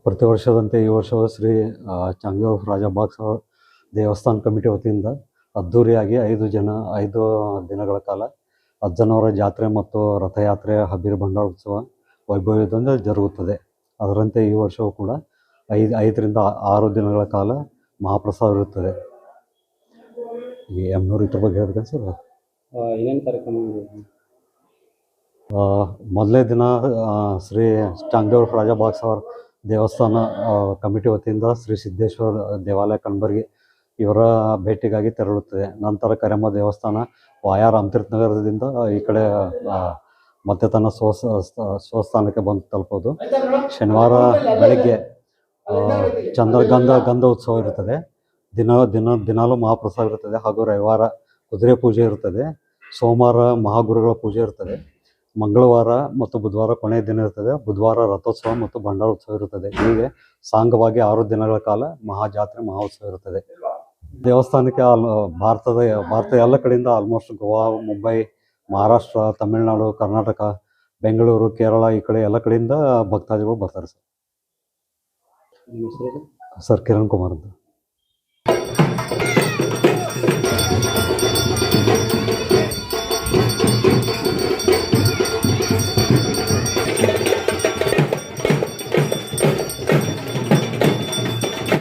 ಪ್ರತಿ ವರ್ಷದಂತೆ ಈ ವರ್ಷವೂ ಶ್ರೀ ಚಾಂಗ್ಯೋ ರಾಜ ಬಾಕ್ಸವರ್ ದೇವಸ್ಥಾನ ಕಮಿಟಿ ವತಿಯಿಂದ ಅದ್ಧೂರಿಯಾಗಿ 5 ದಿನಗಳ ಕಾಲ ಅಜ್ಜನವರ ಜಾತ್ರೆ ಮತ್ತು ರಥಯಾತ್ರೆ ಹಬೀರ್ ಭಂಡಾರ ಉತ್ಸವ ವೈಭವದಿಂದ ಜರುಗುತ್ತದೆ. ಅದರಂತೆ ಈ ವರ್ಷವೂ ಕೂಡ 5ರಿಂದ 6 ದಿನಗಳ ಕಾಲ ಮಹಾಪ್ರಸಾದ ಇರುತ್ತದೆ. ಈ ಎಮ್ನೂರು ಇದ್ರ ಬಗ್ಗೆ ಹೇಳ್ಬೇಕಂತ ಸರ್. ಏನೇನು ಕಾರ್ಯಕ್ರಮ? ಮೊದಲನೇ ದಿನ ಶ್ರೀ ಚಾಂಗ್ಯೋ ರಾಜ ಬಾಕ್ಸವರ್ ದೇವಸ್ಥಾನ ಕಮಿಟಿ ವತಿಯಿಂದ ಶ್ರೀ ಸಿದ್ದೇಶ್ವರ ದೇವಾಲಯ ಕಣಬರ್ಗಿ ಇವರ ಭೇಟಿಗಾಗಿ ತೆರಳುತ್ತದೆ. ನಂತರ ಕರೆಮ್ಮ ದೇವಸ್ಥಾನ ವಾಯಾ ರಾಮತೀರ್ಥ ನಗರದಿಂದ ಈ ಕಡೆ ಮತ್ತೆ ತನ್ನ ಸ್ವಸ್ಥಾನಕ್ಕೆ ಬಂದು ತಲುಪೋದು. ಶನಿವಾರ ಬೆಳಗ್ಗೆ ಗಂಧ ಉತ್ಸವ ಇರುತ್ತದೆ. ದಿನಾಲೂ ಮಹಾಪ್ರಸಾದ ಇರುತ್ತದೆ. ಹಾಗೂ ರವಿವಾರ ಕುದುರೆ ಪೂಜೆ ಇರುತ್ತದೆ. ಸೋಮವಾರ ಮಹಾಗುರುಗಳ ಪೂಜೆ ಇರ್ತದೆ. ಮಂಗಳವಾರ ಮತ್ತು ಬುಧವಾರ ಕೊನೆಯ ದಿನ ಇರ್ತದೆ. ಬುಧವಾರ ರಥೋತ್ಸವ ಮತ್ತು ಭಂಡಾರೋತ್ಸವ ಇರುತ್ತದೆ. ಹೀಗೆ ಸಾಂಗವಾಗಿ 6 ದಿನಗಳ ಕಾಲ ಮಹಾಜಾತ್ರೆ ಮಹೋತ್ಸವ ಇರುತ್ತದೆ. ದೇವಸ್ಥಾನಕ್ಕೆ ಭಾರತ ಎಲ್ಲ ಕಡೆಯಿಂದ ಆಲ್ಮೋಸ್ಟ್ ಗೋವಾ, ಮುಂಬೈ, ಮಹಾರಾಷ್ಟ್ರ, ತಮಿಳುನಾಡು, ಕರ್ನಾಟಕ, ಬೆಂಗಳೂರು, ಕೇರಳ ಈ ಕಡೆ ಎಲ್ಲ ಕಡೆಯಿಂದ ಭಕ್ತಾದಿಗಳು ಬರ್ತಾರೆ ಸರ್. ಕಿರಣ್ ಕುಮಾರ್ ಅಂತ.